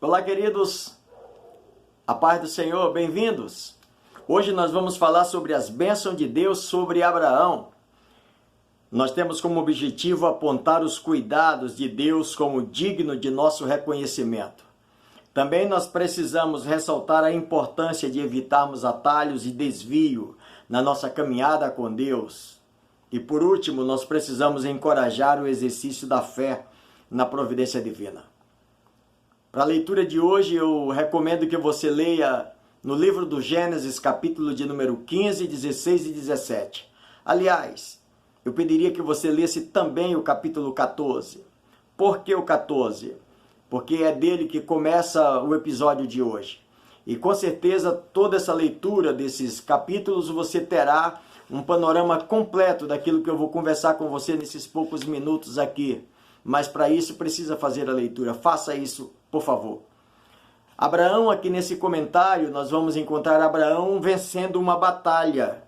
Olá, queridos, a paz do Senhor, bem-vindos. Hoje nós vamos falar sobre as bênçãos de Deus sobre Abraão. Nós temos como objetivo apontar os cuidados de Deus como digno de nosso reconhecimento. Também nós precisamos ressaltar a importância de evitarmos atalhos e desvio na nossa caminhada com Deus. E por último, nós precisamos encorajar o exercício da fé na providência divina. Para a leitura de hoje, eu recomendo que você leia no livro do Gênesis, capítulo de número 15, 16 e 17. Aliás, eu pediria que você lesse também o capítulo 14. Por que o 14? Porque é dele que começa o episódio de hoje. E com certeza toda essa leitura desses capítulos você terá um panorama completo daquilo que eu vou conversar com você nesses poucos minutos aqui. Mas para isso precisa fazer a leitura. Faça isso, por favor. Abraão, aqui nesse comentário, nós vamos encontrar Abraão vencendo uma batalha.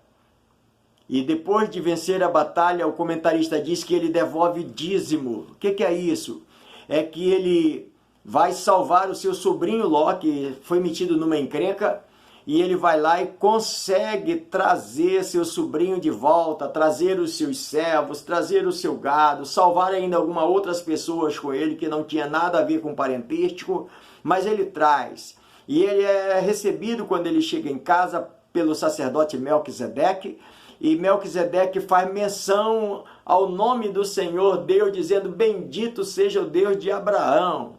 E depois de vencer a batalha, o comentarista diz que ele devolve dízimo. O que é isso? É que ele vai salvar o seu sobrinho Ló, que foi metido numa encrenca, e ele vai lá e consegue trazer seu sobrinho de volta, trazer os seus servos, trazer o seu gado, salvar ainda algumas outras pessoas com ele que não tinha nada a ver com parentesco, mas ele traz. E ele é recebido quando ele chega em casa pelo sacerdote Melquisedeque, e Melquisedeque faz menção ao nome do Senhor Deus, dizendo: bendito seja o Deus de Abraão,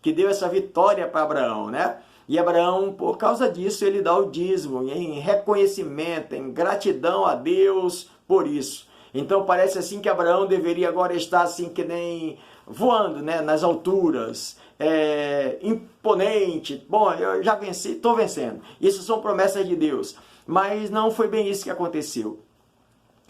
que deu essa vitória para Abraão, né? E Abraão, por causa disso, ele dá o dízimo, em reconhecimento, em gratidão a Deus por isso. Então parece assim que Abraão deveria agora estar assim que nem voando, né, nas alturas, imponente. Bom, eu já venci, estou vencendo. Isso são promessas de Deus. Mas não foi bem isso que aconteceu.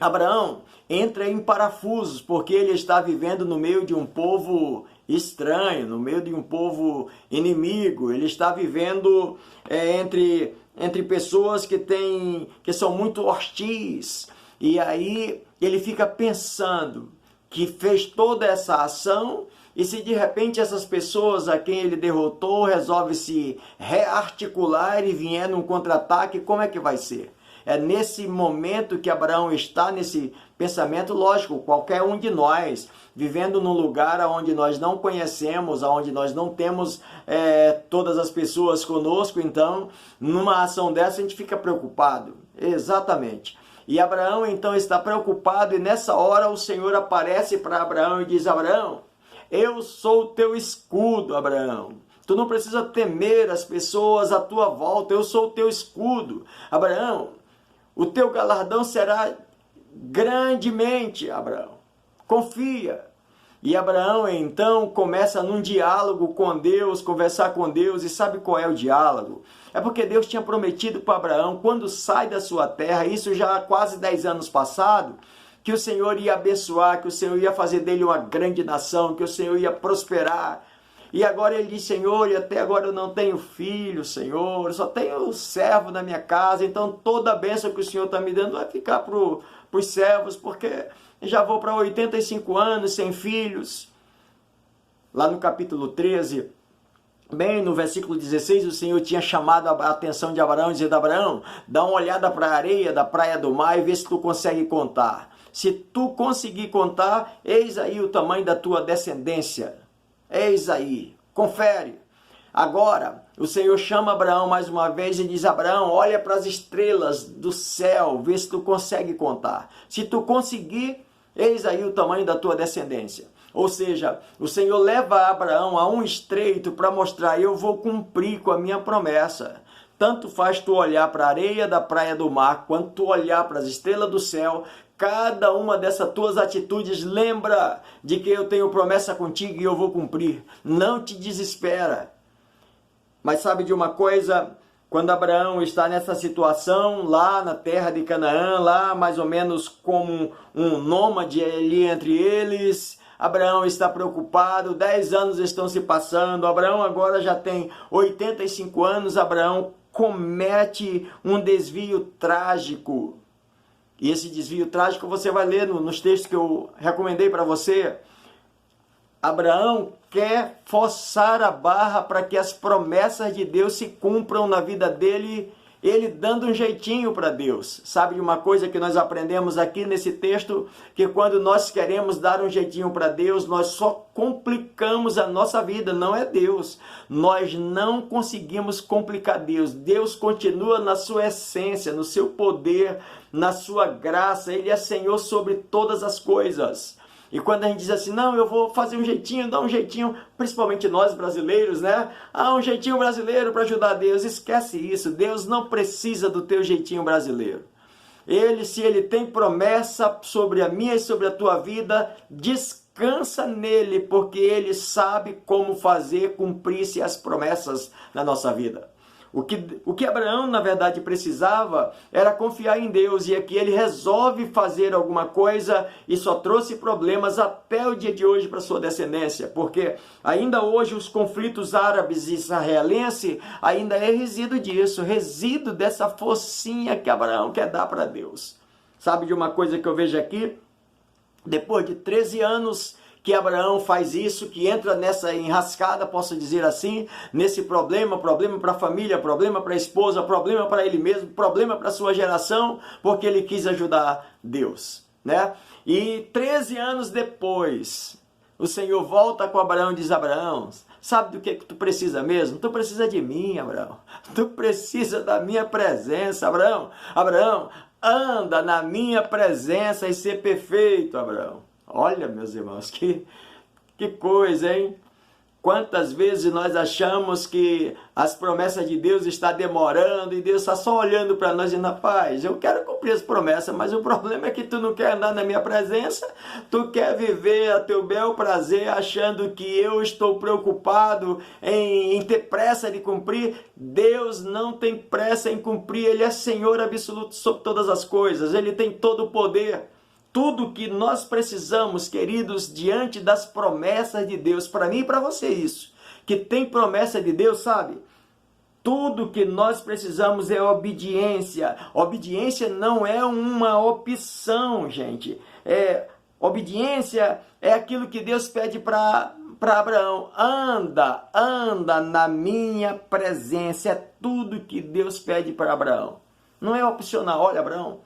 Abraão entra em parafusos, porque ele está vivendo no meio de um povo estranho, no meio de um povo inimigo. Ele está vivendo entre pessoas que são muito hostis. E aí ele fica pensando que fez toda essa ação, e se de repente essas pessoas a quem ele derrotou resolvem se rearticular e vier num contra-ataque, como é que vai ser? É nesse momento que Abraão está, nesse pensamento. Lógico, qualquer um de nós, vivendo num lugar onde nós não conhecemos, onde nós não temos todas as pessoas conosco, então, numa ação dessa, a gente fica preocupado. Exatamente. E Abraão, então, está preocupado, e nessa hora o Senhor aparece para Abraão e diz: Abraão, eu sou o teu escudo, Abraão. Tu não precisa temer as pessoas à tua volta, eu sou o teu escudo. Abraão, o teu galardão será grandemente, Abraão. Confia. E Abraão, então, começa num diálogo com Deus, conversar com Deus. E sabe qual é o diálogo? É porque Deus tinha prometido para Abraão, quando sai da sua terra, isso já há quase 10 anos passado, que o Senhor ia abençoar, que o Senhor ia fazer dele uma grande nação, que o Senhor ia prosperar. E agora ele diz: Senhor, e até agora eu não tenho filho, Senhor, eu só tenho servo na minha casa, então toda a bênção que o Senhor está me dando vai ficar para os servos, porque já vou para 85 anos sem filhos. Lá no capítulo 13, bem no versículo 16, o Senhor tinha chamado a atenção de Abraão, dizendo: Abraão, dá uma olhada para a areia da praia do mar e vê se tu consegue contar. Se tu conseguir contar, eis aí o tamanho da tua descendência. Eis aí, confere. Agora, o Senhor chama Abraão mais uma vez e diz: Abraão, olha para as estrelas do céu, vê se tu consegue contar. Se tu conseguir, eis aí o tamanho da tua descendência. Ou seja, o Senhor leva Abraão a um estreito para mostrar: eu vou cumprir com a minha promessa. Tanto faz tu olhar para a areia da praia do mar, quanto tu olhar para as estrelas do céu. Cada uma dessas tuas atitudes lembra de que eu tenho promessa contigo e eu vou cumprir. Não te desespera. Mas sabe de uma coisa? Quando Abraão está nessa situação, lá na terra de Canaã, lá mais ou menos como um nômade ali entre eles, Abraão está preocupado, 10 anos estão se passando, Abraão agora já tem 85 anos, Abraão comete um desvio trágico. E esse desvio trágico você vai ler nos textos que eu recomendei para você. Abraão quer forçar a barra para que as promessas de Deus se cumpram na vida dele, ele dando um jeitinho para Deus. Sabe de uma coisa que nós aprendemos aqui nesse texto? Que quando nós queremos dar um jeitinho para Deus, nós só complicamos a nossa vida, não é Deus. Nós não conseguimos complicar Deus. Deus continua na sua essência, no seu poder, na sua graça. Ele é Senhor sobre todas as coisas. E quando a gente diz assim, não, eu vou fazer um jeitinho, dar um jeitinho, principalmente nós brasileiros, né? Ah, um jeitinho brasileiro para ajudar Deus. Esquece isso, Deus não precisa do teu jeitinho brasileiro. Se ele tem promessa sobre a minha e sobre a tua vida, descansa nele, porque ele sabe como fazer cumprir-se as promessas na nossa vida. O que Abraão, na verdade, precisava era confiar em Deus, e aqui ele resolve fazer alguma coisa e só trouxe problemas até o dia de hoje para sua descendência, porque ainda hoje os conflitos árabes e israelenses ainda é resíduo disso, resíduo dessa forcinha que Abraão quer dar para Deus. Sabe de uma coisa que eu vejo aqui? Depois de 13 anos que Abraão faz isso, que entra nessa enrascada, posso dizer assim, nesse problema para a família, problema para a esposa, problema para ele mesmo, problema para a sua geração, porque ele quis ajudar Deus, né? E 13 anos depois, o Senhor volta com Abraão e diz, Abraão, sabe do que tu precisa mesmo? Tu precisa de mim, Abraão. Tu precisa da minha presença, Abraão. Abraão, anda na minha presença e ser perfeito, Abraão. Olha, meus irmãos, que coisa, hein? Quantas vezes nós achamos que as promessas de Deus estão demorando e Deus está só olhando para nós e dizendo, rapaz, eu quero cumprir as promessas, mas o problema é que tu não quer andar na minha presença, tu quer viver a teu bel prazer achando que eu estou preocupado em ter pressa de cumprir. Deus não tem pressa em cumprir, Ele é Senhor absoluto sobre todas as coisas, Ele tem todo o poder. Tudo que nós precisamos, queridos, diante das promessas de Deus, para mim e para você isso, que tem promessa de Deus, sabe? Tudo que nós precisamos é obediência. Obediência não é uma opção, gente. Obediência é aquilo que Deus pede para Abraão. Anda na minha presença. É tudo que Deus pede para Abraão. Não é opcional. Olha, Abraão,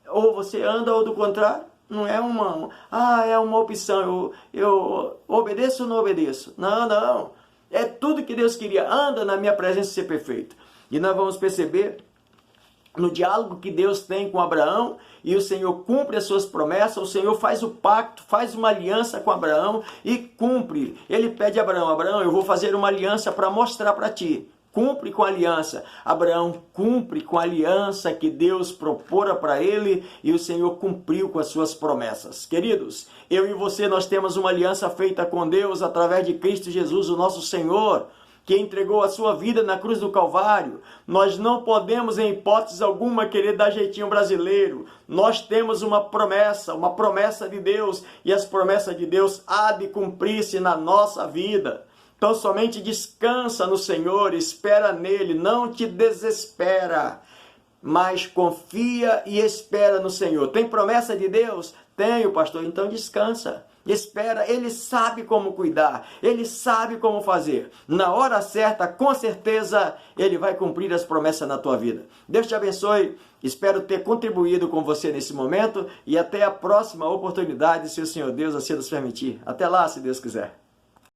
ou você anda ou do contrário. Não é é uma opção, eu obedeço ou não obedeço. Não. É tudo que Deus queria. Anda na minha presença e ser perfeito. E nós vamos perceber no diálogo que Deus tem com Abraão, e o Senhor cumpre as suas promessas, o Senhor faz o pacto, faz uma aliança com Abraão e cumpre. Ele pede a Abraão, Abraão, eu vou fazer uma aliança para mostrar para ti. Cumpre com a aliança. Abraão cumpre com a aliança que Deus propora para ele, e o Senhor cumpriu com as suas promessas. Queridos, eu e você, nós temos uma aliança feita com Deus através de Cristo Jesus, o nosso Senhor, que entregou a sua vida na cruz do Calvário. Nós não podemos, em hipótese alguma, querer dar jeitinho brasileiro. Nós temos uma promessa de Deus, e as promessas de Deus há de cumprir-se na nossa vida. Então somente descansa no Senhor, espera nele, não te desespera, mas confia e espera no Senhor. Tem promessa de Deus? Tenho, pastor, então descansa. Espera, Ele sabe como cuidar, Ele sabe como fazer. Na hora certa, com certeza, Ele vai cumprir as promessas na tua vida. Deus te abençoe, espero ter contribuído com você nesse momento, e até a próxima oportunidade, se o Senhor Deus assim nos permitir. Até lá, se Deus quiser.